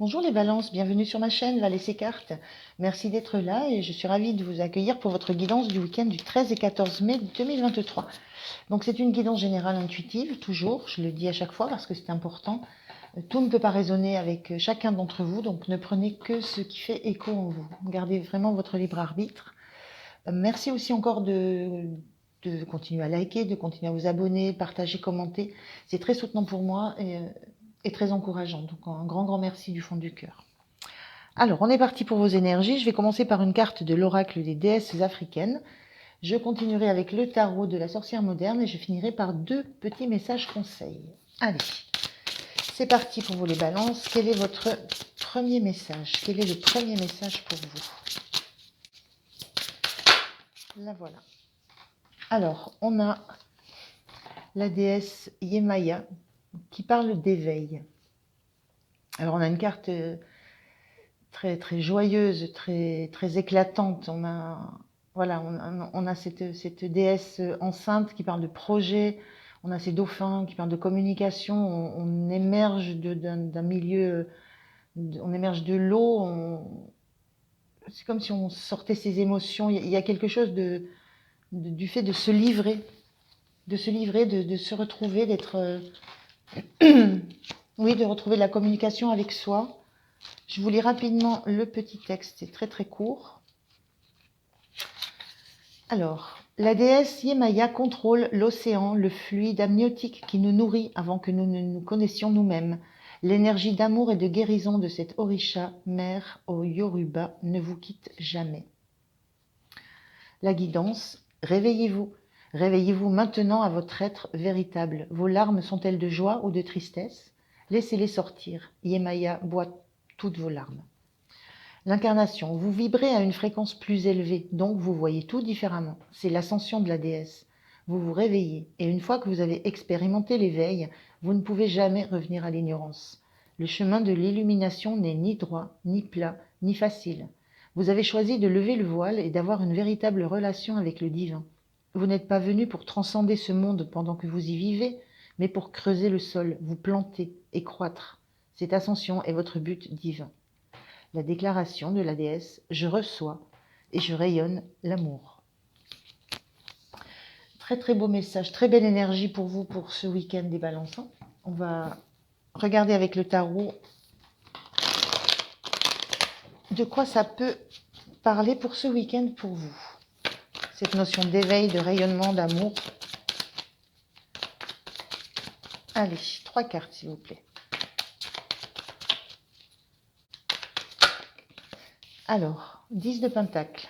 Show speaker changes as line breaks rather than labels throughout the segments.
Bonjour les balances, bienvenue sur ma chaîne Valais ses cartes. Merci d'être là et je suis ravie de vous accueillir pour votre guidance du week-end du 13 et 14 mai 2023. Donc c'est une guidance générale intuitive, toujours, je le dis à chaque fois parce que c'est important. Tout ne peut pas résonner avec chacun d'entre vous, donc ne prenez que ce qui fait écho en vous. Gardez vraiment votre libre arbitre. Merci aussi encore de continuer à liker, de continuer à vous abonner, partager, commenter. C'est très soutenant pour moi et très encourageant. Donc un grand merci du fond du cœur. Alors, on est parti pour vos énergies. Je vais commencer par une carte de l'oracle des déesses africaines. Je continuerai avec le tarot de la sorcière moderne et je finirai par deux petits messages conseils. Allez, c'est parti pour vous les balances. Quel est votre premier message? Quel est le premier message pour vous? La voilà. Alors, on a la déesse Yemaya qui parle d'éveil. Alors, on a une carte très joyeuse, très éclatante. On a cette déesse enceinte qui parle de projet. On a ces dauphins qui parlent de communication. On émerge d'un milieu, on émerge de l'eau. C'est comme si on sortait ses émotions. Il y a quelque chose du fait de se livrer, de se retrouver, oui, de retrouver la communication avec soi. Je vous lis rapidement le petit texte, c'est très court. Alors, la déesse Yemaya contrôle l'océan, le fluide amniotique qui nous nourrit avant que nous ne nous connaissions nous-mêmes. L'énergie d'amour et de guérison de cette Orisha, mère au Yoruba, ne vous quitte jamais. La guidance, réveillez-vous. Réveillez-vous maintenant à votre être véritable. Vos larmes sont-elles de joie ou de tristesse? Laissez-les sortir. Yemaya boit toutes vos larmes. L'incarnation, vous vibrez à une fréquence plus élevée, donc vous voyez tout différemment. C'est l'ascension de la déesse. Vous vous réveillez, et une fois que vous avez expérimenté l'éveil, vous ne pouvez jamais revenir à l'ignorance. Le chemin de l'illumination n'est ni droit, ni plat, ni facile. Vous avez choisi de lever le voile et d'avoir une véritable relation avec le divin. Vous n'êtes pas venu pour transcender ce monde pendant que vous y vivez, mais pour creuser le sol, vous planter et croître. Cette ascension est votre but divin. La déclaration de la déesse, je reçois et je rayonne l'amour. Très beau message, très belle énergie pour vous pour ce week-end des balances. On va regarder avec le tarot de quoi ça peut parler pour ce week-end pour vous. Cette notion d'éveil, de rayonnement, d'amour. Allez, 3 cartes s'il vous plaît. Alors, 10 de Pentacle.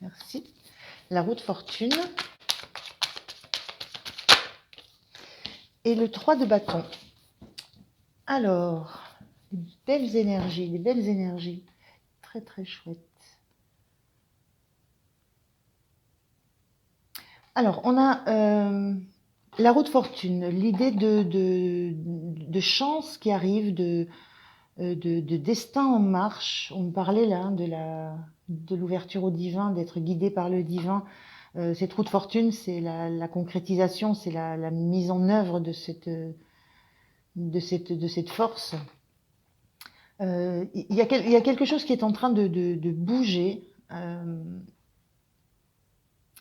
Merci. La roue de fortune. Et le 3 de bâton. Alors, des belles énergies. Très chouette. Alors, on a la roue de fortune, l'idée de chance qui arrive, de destin en marche. On me parlait là de l'ouverture au divin, d'être guidé par le divin. Cette roue de fortune, c'est la concrétisation, c'est la mise en œuvre de cette force. Il y a quelque chose qui est en train de bouger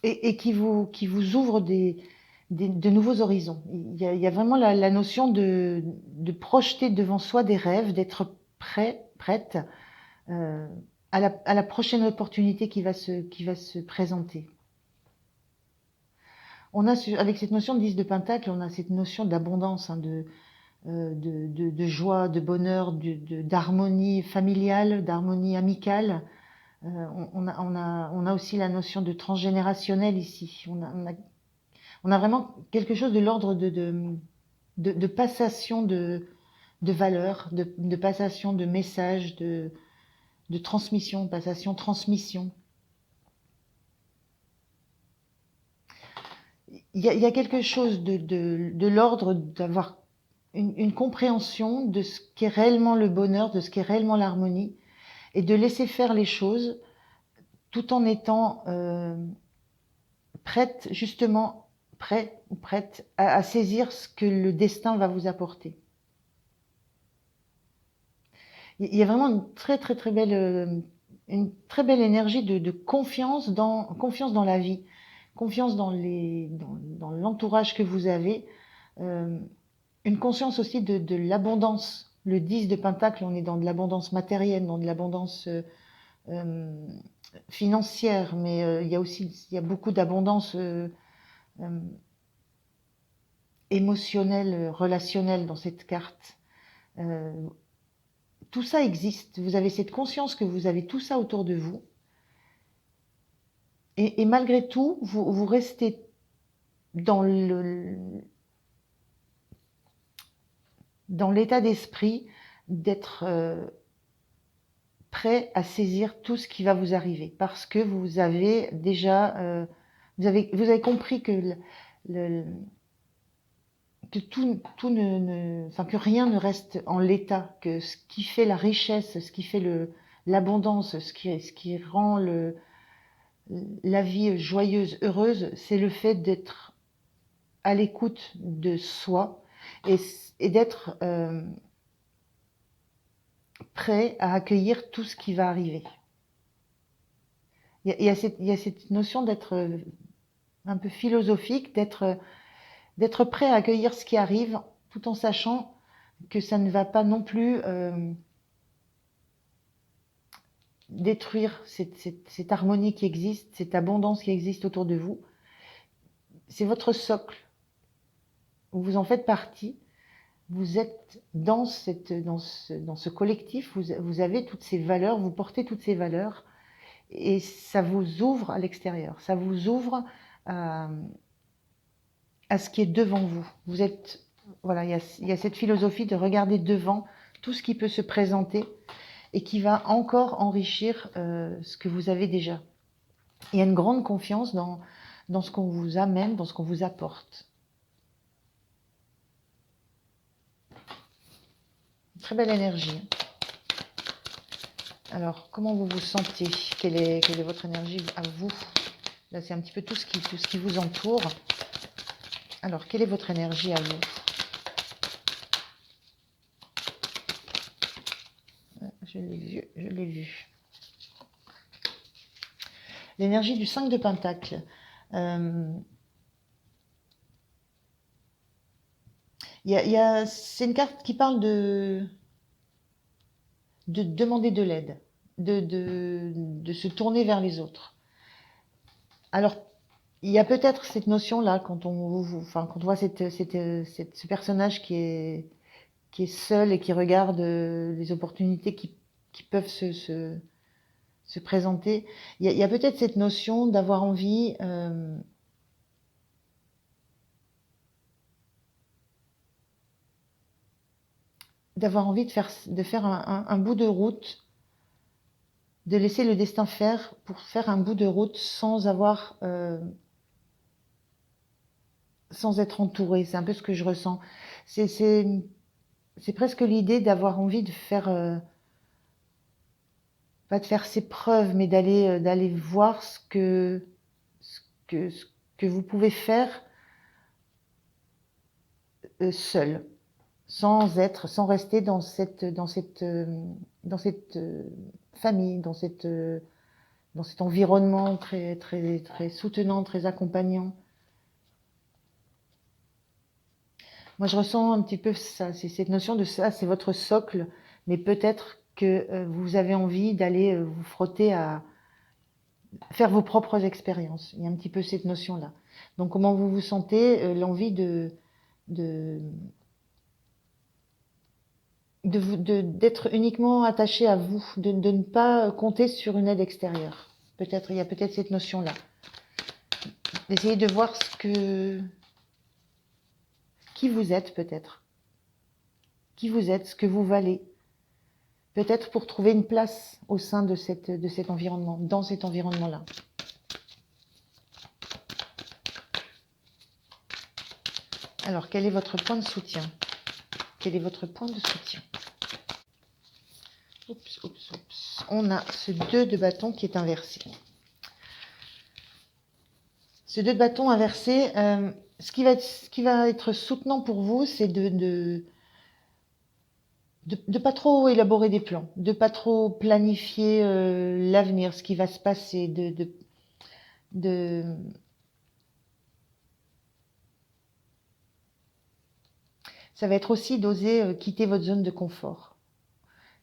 et qui vous ouvre de nouveaux horizons. Il y a vraiment la notion de projeter devant soi des rêves, d'être prête à la prochaine opportunité qui va se présenter. On a avec cette notion de 10 de Pentacle, on a cette notion d'abondance, de joie, de bonheur, d'harmonie familiale, d'harmonie amicale. On a aussi la notion de transgénérationnel ici. On a vraiment quelque chose de l'ordre de passation de valeurs, de passation de messages, de transmission, passation-transmission. Il y a quelque chose de l'ordre d'avoir une compréhension de ce qu'est réellement le bonheur, de ce qu'est réellement l'harmonie, et de laisser faire les choses tout en étant prête prêt ou prête à saisir ce que le destin va vous apporter. Il y a vraiment une très belle énergie de confiance dans la vie, confiance dans l'entourage que vous avez, une conscience aussi de l'abondance. Le 10 de Pentacle, on est dans de l'abondance matérielle, dans de l'abondance financière, mais il y a beaucoup d'abondance émotionnelle, relationnelle dans cette carte. Tout ça existe. Vous avez cette conscience que vous avez tout ça autour de vous. Et malgré tout, vous restez dans l'état d'esprit d'être prêt à saisir tout ce qui va vous arriver. Parce que vous avez déjà... vous avez compris que que rien ne reste en l'état, que ce qui fait la richesse, ce qui fait l'abondance, ce qui rend la vie joyeuse, heureuse, c'est le fait d'être à l'écoute de soi et d'être prêt à accueillir tout ce qui va arriver. Il y a cette notion d'être un peu philosophique, d'être prêt à accueillir ce qui arrive, tout en sachant que ça ne va pas non plus détruire cette harmonie qui existe, cette abondance qui existe autour de vous. C'est votre socle. Vous en faites partie. Vous êtes dans ce collectif. Vous avez toutes ces valeurs, vous portez toutes ces valeurs, et ça vous ouvre à l'extérieur. Ça vous ouvre à ce qui est devant vous. Vous êtes, voilà, il y a cette philosophie de regarder devant tout ce qui peut se présenter et qui va encore enrichir ce que vous avez déjà. Il y a une grande confiance dans ce qu'on vous amène, dans ce qu'on vous apporte. Très belle énergie. Alors, comment vous vous sentez? Quelle est votre énergie à vous? Là, c'est un petit peu tout ce qui vous entoure. Alors, quelle est votre énergie à vous? Je l'ai vu. L'énergie du 5 de Pentacle. C'est une carte qui parle de demander de l'aide, de se tourner vers les autres. Alors, il y a peut-être cette notion-là quand on voit ce personnage qui est seul et qui regarde les opportunités qui peuvent se présenter. Il y a peut-être cette notion d'avoir envie de faire un bout de route, de laisser le destin faire pour faire un bout de route sans être entouré. C'est un peu ce que je ressens. C'est presque l'idée d'avoir envie de faire, pas de faire ses preuves, mais d'aller voir ce que vous pouvez faire seul, sans rester dans cette famille, dans cet environnement très soutenant, très accompagnant. Moi, je ressens un petit peu ça, c'est cette notion de ça, c'est votre socle, mais peut-être que vous avez envie d'aller vous frotter à faire vos propres expériences. Il y a un petit peu cette notion-là. Donc, comment vous vous sentez? L'envie d'être uniquement attaché à vous, de ne pas compter sur une aide extérieure. Il y a peut-être cette notion-là. D'essayer de voir qui vous êtes peut-être. Qui vous êtes, ce que vous valez. Peut-être pour trouver une place au sein de cet environnement, dans cet environnement-là. Alors, quel est votre point de soutien? Quel est votre point de soutien? Oups. On a ce 2 de bâton qui est inversé. Ce 2 de bâton inversé, ce qui va être soutenant pour vous, c'est de pas trop élaborer des plans, de pas trop planifier l'avenir, ce qui va se passer, de ça va être aussi d'oser quitter votre zone de confort.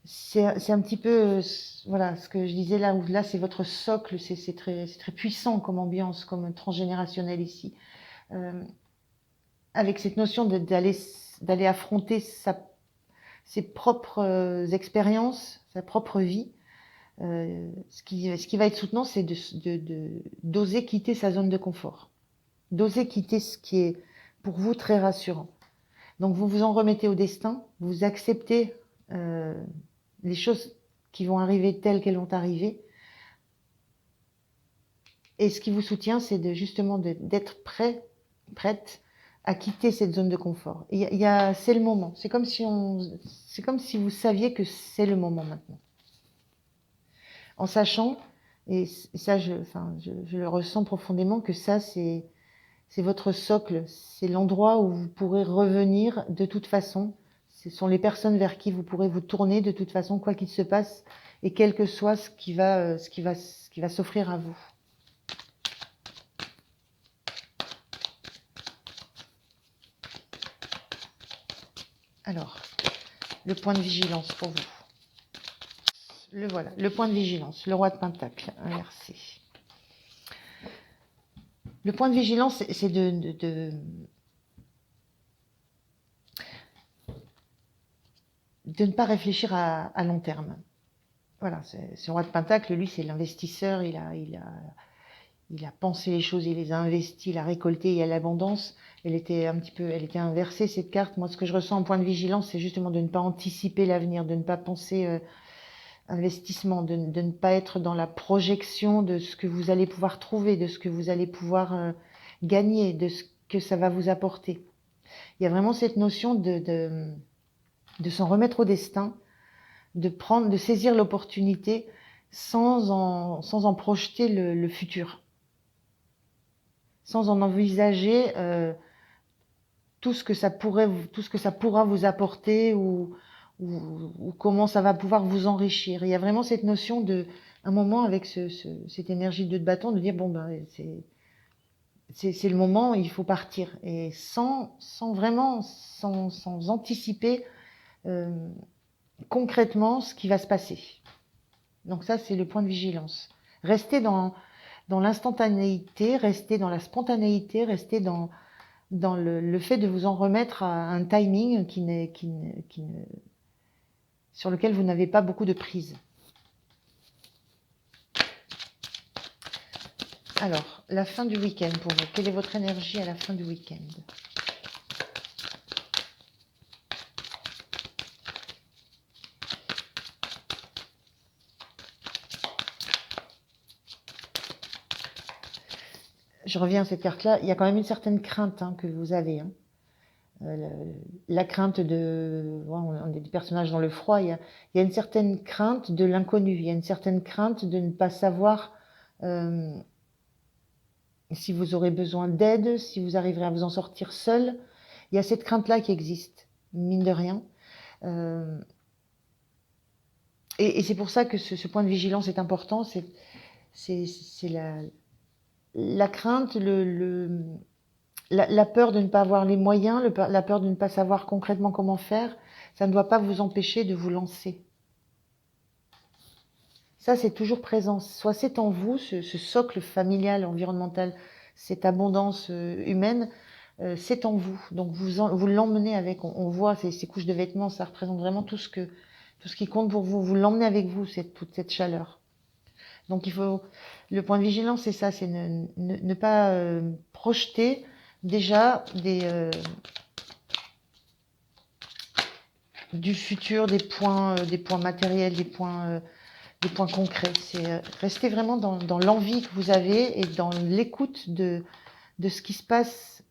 C'est un petit peu, voilà, ce que je disais là, où là, c'est votre socle, c'est très puissant comme ambiance, comme transgénérationnel ici. Euh, avec cette notion d'aller affronter ses propres expériences, sa propre vie, ce qui va être soutenant, c'est d'oser quitter sa zone de confort, d'oser quitter ce qui est pour vous très rassurant. Donc vous vous en remettez au destin, vous acceptez euh, les choses qui vont arriver telles qu'elles vont arriver. Et ce qui vous soutient, c'est justement d'être prête à quitter cette zone de confort. C'est le moment. C'est comme si vous saviez que c'est le moment maintenant. En sachant, et ça, je le ressens profondément, que ça, c'est votre socle. C'est l'endroit où vous pourrez revenir de toute façon. Ce sont les personnes vers qui vous pourrez vous tourner de toute façon, quoi qu'il se passe, et quel que soit ce qui va s'offrir à vous. Alors, le point de vigilance pour vous. Le voilà, le point de vigilance, le roi de Pentacle, inversé. Le point de vigilance, c'est de ne pas réfléchir à long terme. Voilà, ce roi de Pentacle, lui, c'est l'investisseur, il a pensé les choses, il les a investis, il a récolté, il y a l'abondance. Elle était inversée, cette carte. Moi, ce que je ressens en point de vigilance, c'est justement de ne pas anticiper l'avenir, de ne pas penser investissement, de ne pas être dans la projection de ce que vous allez pouvoir trouver, de ce que vous allez pouvoir gagner, de ce que ça va vous apporter. Il y a vraiment cette notion de s'en remettre au destin, de saisir l'opportunité sans en projeter le futur, sans en envisager tout ce que ça pourra vous apporter ou comment ça va pouvoir vous enrichir. Il y a vraiment cette notion un moment avec cette énergie de bâton, de dire bon ben c'est le moment, il faut partir, et sans anticiper concrètement ce qui va se passer. Donc ça, c'est le point de vigilance. Restez dans l'instantanéité, restez dans la spontanéité, restez dans le fait de vous en remettre à un timing sur lequel vous n'avez pas beaucoup de prise. Alors, la fin du week-end pour vous. Quelle est votre énergie à la fin du week-end ? Je reviens à cette carte-là. Il y a quand même une certaine crainte que vous avez. La crainte on est des personnages dans le froid. Il y a une certaine crainte de l'inconnu. Il y a une certaine crainte de ne pas savoir si vous aurez besoin d'aide, si vous arriverez à vous en sortir seul. Il y a cette crainte-là qui existe, mine de rien. Et c'est pour ça que ce point de vigilance est important. C'est la crainte, la peur de ne pas avoir les moyens, la peur de ne pas savoir concrètement comment faire. Ça ne doit pas vous empêcher de vous lancer. Ça, c'est toujours présent. Soit c'est en vous, ce socle familial, environnemental, cette abondance humaine, c'est en vous. Donc vous l'emmenez avec. On voit ces couches de vêtements, ça représente vraiment tout ce qui compte pour vous. Vous l'emmenez avec vous, toute cette chaleur. Donc le point de vigilance, c'est ça, c'est ne pas projeter déjà du futur, des points matériels, des points concrets. C'est rester vraiment dans l'envie que vous avez et dans l'écoute de ce qui se passe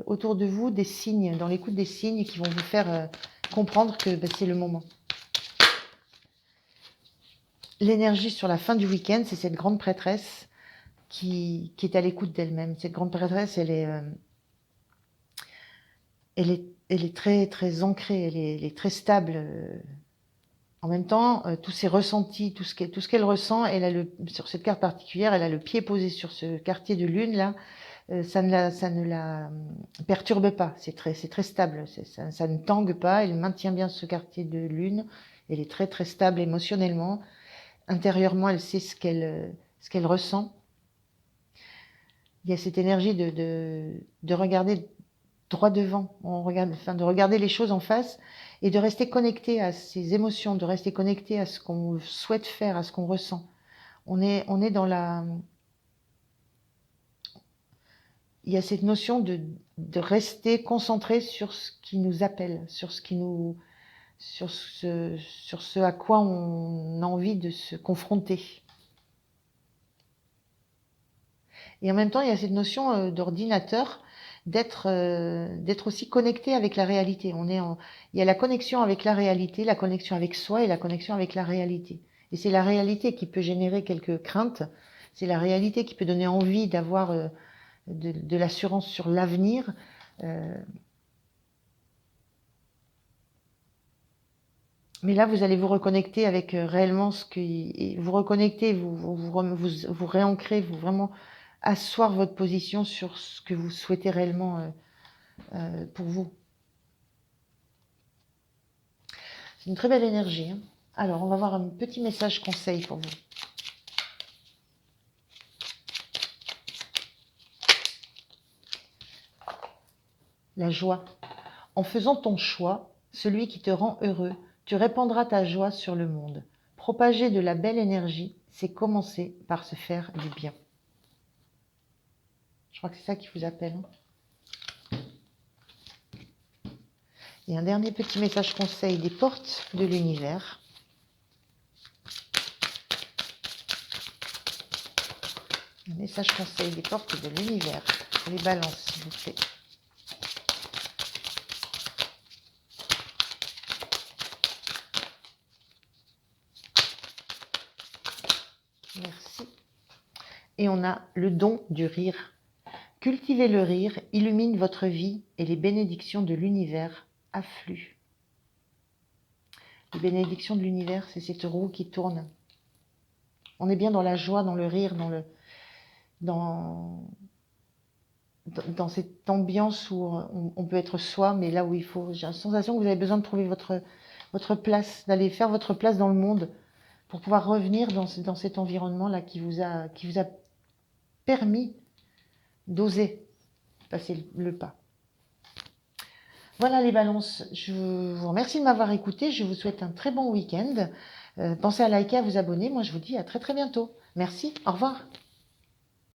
autour de vous, des signes, dans l'écoute des signes qui vont vous faire comprendre que c'est le moment. L'énergie sur la fin du week-end, c'est cette grande prêtresse qui est à l'écoute d'elle-même. Cette grande prêtresse, elle est elle est très, très ancrée, elle est très stable. En même temps, tous ses ressentis, tout ce qu'elle ressent, sur cette carte particulière, elle a le pied posé sur ce quartier de lune là, ça ne la perturbe pas. C'est très stable. Ça ne tangue pas. Elle maintient bien ce quartier de lune. Elle est très très stable émotionnellement. Intérieurement, elle sait ce qu'elle ressent. Il y a cette énergie de regarder droit devant, de regarder les choses en face et de rester connecté à ses émotions, de rester connecté à ce qu'on souhaite faire, à ce qu'on ressent. On est dans la... Il y a cette notion de rester concentré sur ce qui nous appelle, sur ce à quoi on a envie de se confronter. Et en même temps, il y a cette notion d'ordinateur, d'être aussi connecté avec la réalité. Il y a la connexion avec la réalité, la connexion avec soi et la connexion avec la réalité. Et c'est la réalité qui peut générer quelques craintes. C'est la réalité qui peut donner envie d'avoir de l'assurance sur l'avenir. Mais là, vous allez vous reconnecter avec réellement ce que vous reconnectez, vous réancrez, vous vraiment asseoir votre position sur ce que vous souhaitez réellement pour vous. C'est une très belle énergie. Hein. Alors, on va voir un petit message conseil pour vous. La joie. En faisant ton choix, celui qui te rend heureux, tu répandras ta joie sur le monde. Propager de la belle énergie, c'est commencer par se faire du bien. Je crois que c'est ça qui vous appelle. Hein. Et un dernier petit message conseil des portes de l'univers. Un message conseil des portes de l'univers pour les balances, s'il vous plaît. Merci. Et on a le don du rire. Cultivez le rire, illumine votre vie et les bénédictions de l'univers affluent. Les bénédictions de l'univers, c'est cette roue qui tourne. On est bien dans la joie, dans le rire, dans cette ambiance où on peut être soi, mais là où il faut. J'ai la sensation que vous avez besoin de trouver votre place, d'aller faire votre place dans le monde pour pouvoir revenir dans cet environnement-là qui vous a permis d'oser passer le pas. Voilà les balances, je vous remercie de m'avoir écouté, je vous souhaite un très bon week-end. Pensez à liker, à vous abonner, moi je vous dis à très très bientôt. Merci, au revoir.